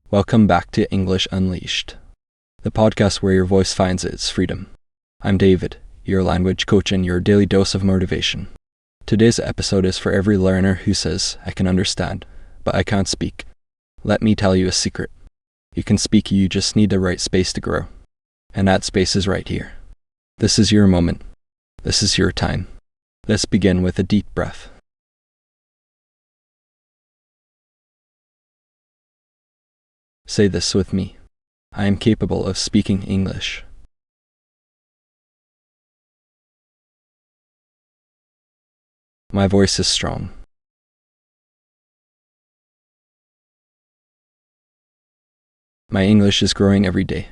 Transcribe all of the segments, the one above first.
Welcome back to English Unleashed, the podcast where your voice finds its freedom. I'm David, your language coach and your daily dose of motivation. Today's episode is for every learner who says, I can understand, but I can't speak. Let me tell you a secret. You can speak, you just need the right space to grow. And that space is right here. This is your moment. This is your time. Let's begin with a deep breath. Say this with me. I am capable of speaking English. My voice is strong. My English is growing every day.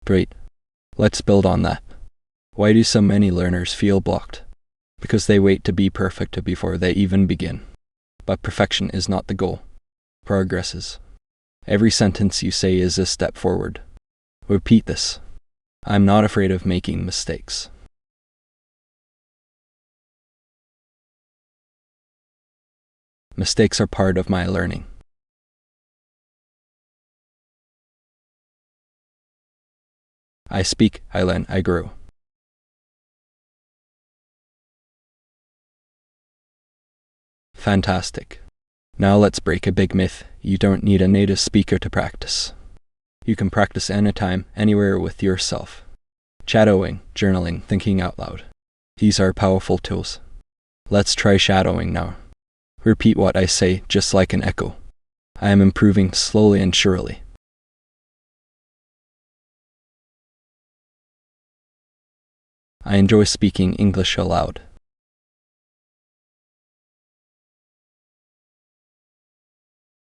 Great. Let's build on that. Why do so many learners feel blocked? Because they wait to be perfect before they even begin. But perfection is not the goal. Progress is. Every sentence you say is a step forward. Repeat this. I'm not afraid of making mistakes. Mistakes are part of my learning. I speak, I learn, I grow. Fantastic. Now let's break a big myth. You don't need a native speaker to practice. You can practice anytime, anywhere with yourself. Shadowing, journaling, thinking out loud. These are powerful tools. Let's try shadowing now. Repeat what I say just like an echo. I am improving slowly and surely. I enjoy speaking English aloud.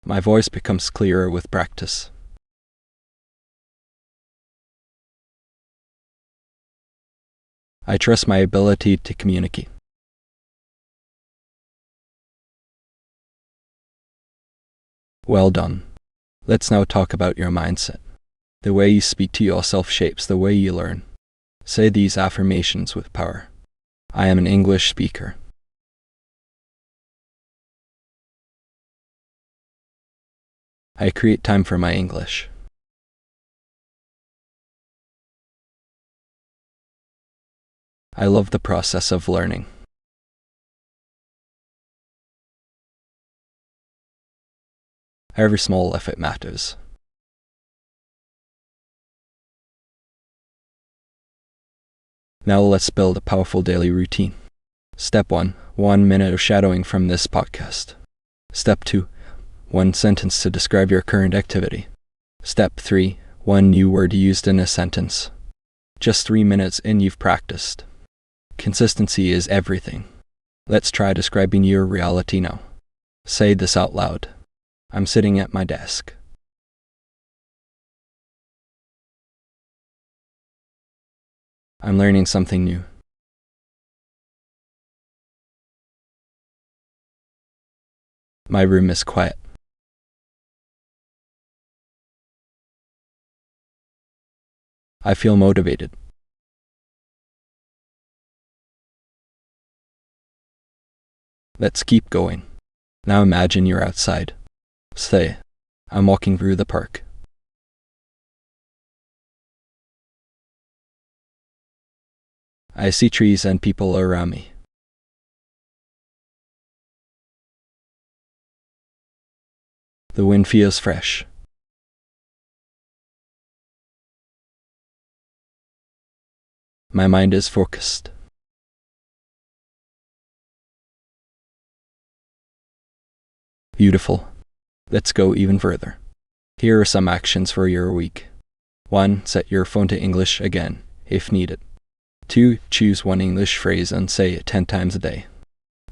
My voice becomes clearer with practice. I trust my ability to communicate. Well done. Let's now talk about your mindset. The way you speak to yourself shapes the way you learn. Say these affirmations with power. I am an English speaker. I create time for my English. I love the process of learning. Every small effort matters. Now let's build a powerful daily routine. Step 1, 1 minute of shadowing from this podcast. Step 2, 1 sentence to describe your current activity. Step 3, 1 new word used in a sentence. Just 3 minutes in, you've practiced. Consistency is everything. Let's try describing your reality now. Say this out loud. I'm sitting at my desk. I'm learning something new. My room is quiet. I feel motivated. Let's keep going. Now imagine you're outside. Say, I'm walking through the park. I see trees and people around me. The wind feels fresh. My mind is focused. Beautiful. Let's go even further. Here are some actions for your week. 1. Set your phone to English again, if needed. 2. Choose one English phrase and say it 10 times a day.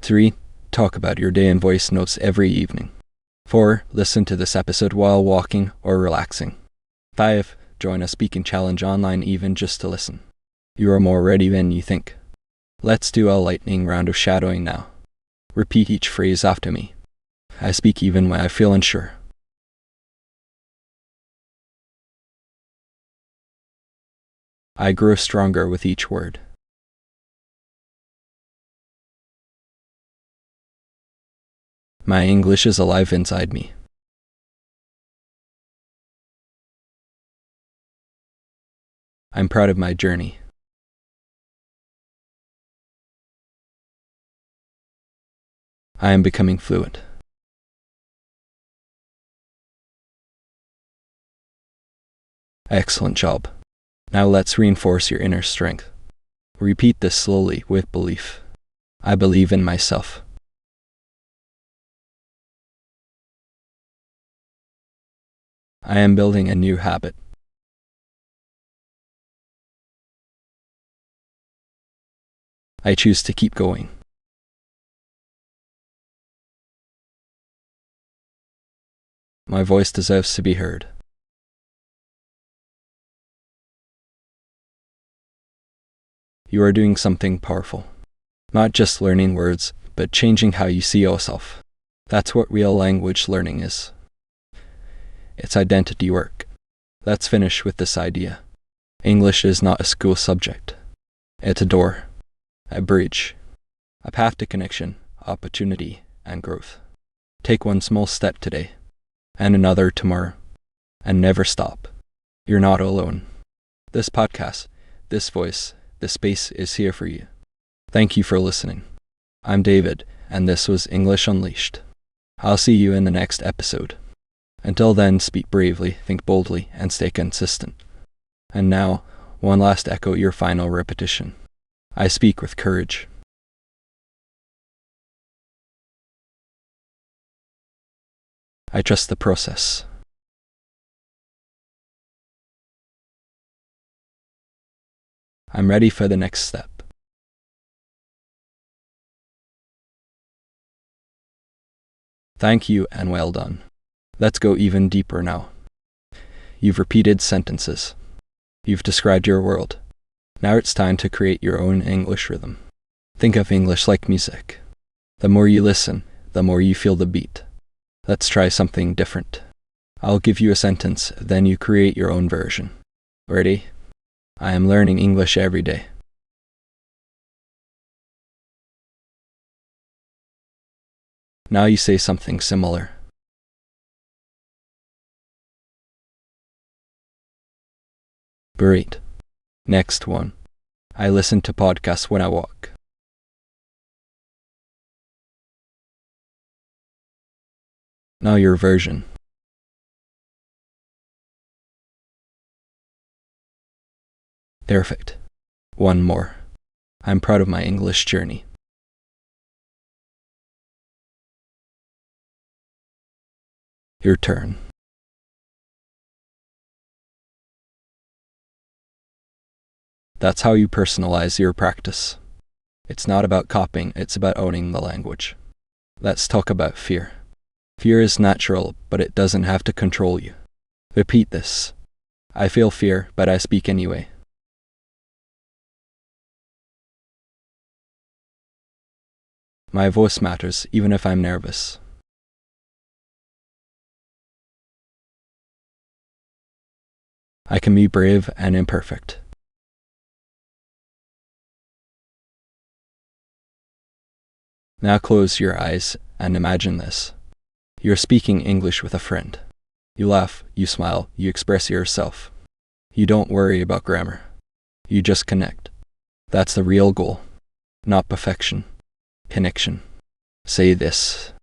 3. Talk about your day in voice notes every evening. 4. Listen to this episode while walking or relaxing. 5. Join a speaking challenge online even just to listen. You are more ready than you think. Let's do a lightning round of shadowing now. Repeat each phrase after me. I speak even when I feel unsure. I grow stronger with each word. My English is alive inside me. I'm proud of my journey. I am becoming fluent. Excellent job. Now let's reinforce your inner strength. Repeat this slowly with belief. I believe in myself. I am building a new habit. I choose to keep going. My voice deserves to be heard. You are doing something powerful. Not just learning words, but changing how you see yourself. That's what real language learning is. It's identity work. Let's finish with this idea. English is not a school subject. It's a door, a bridge, a path to connection, opportunity, and growth. Take one small step today, and another tomorrow, and never stop. You're not alone. This podcast, this voice, this space is here for you. Thank you for listening. I'm David, and this was English Unleashed. I'll see you in the next episode. Until then, speak bravely, think boldly, and stay consistent. And now, one last echo your final repetition. I speak with courage. I trust the process. I'm ready for the next step. Thank you and well done. Let's go even deeper now. You've repeated sentences. You've described your world. Now it's time to create your own English rhythm. Think of English like music. The more you listen, the more you feel the beat. Let's try something different. I'll give you a sentence, then you create your own version. Ready? I am learning English every day. Now you say something similar. Great. Next one. I listen to podcasts when I walk. Now your version. Perfect. One more. I'm proud of my English journey. Your turn. That's how you personalize your practice. It's not about copying, it's about owning the language. Let's talk about fear. Fear is natural, but it doesn't have to control you. Repeat this. I feel fear, but I speak anyway. My voice matters, even if I'm nervous. I can be brave and imperfect. Now close your eyes and imagine this. You're speaking English with a friend. You laugh, you smile, you express yourself. You don't worry about grammar. You just connect. That's the real goal. Not perfection. Connection. Say this.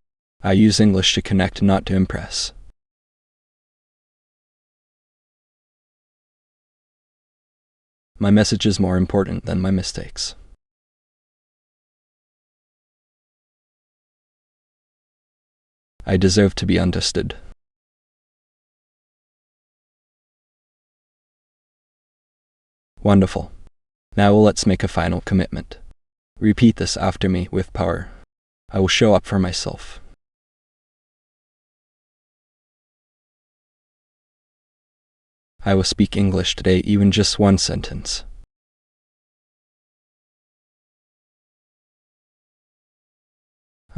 I use English to connect, not to impress. My message is more important than my mistakes. I deserve to be understood. Wonderful. Now let's make a final commitment. Repeat this after me with power. I will show up for myself. I will speak English today, even just one sentence.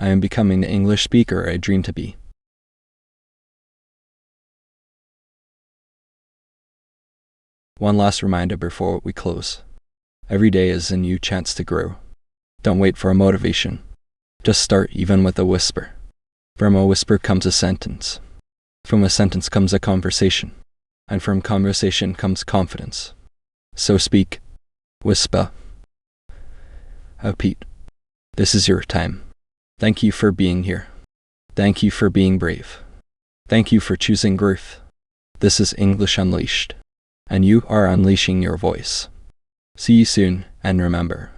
I am becoming the English speaker I dream to be. One last reminder before we close. Every day is a new chance to grow. Don't wait for a motivation. Just start, even with a whisper. From a whisper comes a sentence. From a sentence comes a conversation. And from conversation comes confidence. So speak, whisper, repeat. This is your time. Thank you for being here. Thank you for being brave. Thank you for choosing growth. This is English Unleashed, and you are unleashing your voice. See you soon, and remember,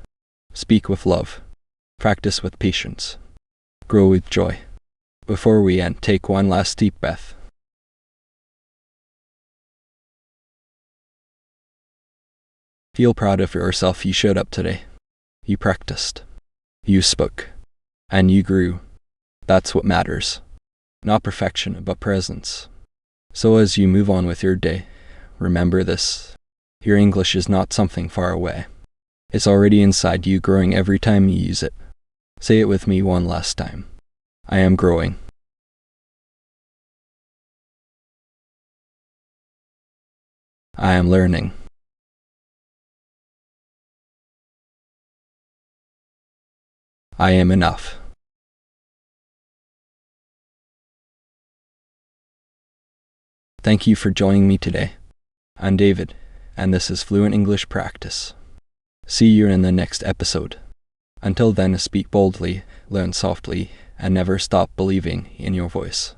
speak with love, practice with patience, grow with joy. Before we end, take one last deep breath. Feel proud of yourself. You showed up today. You practiced. You spoke. And you grew. That's what matters. Not perfection, but presence. So as you move on with your day, remember this. Your English is not something far away. It's already inside you, growing every time you use it. Say it with me one last time. I am growing. I am learning. I am enough. Thank you for joining me today. I'm David, and this is Fluent English Practice. See you in the next episode. Until then, speak boldly, learn softly, and never stop believing in your voice.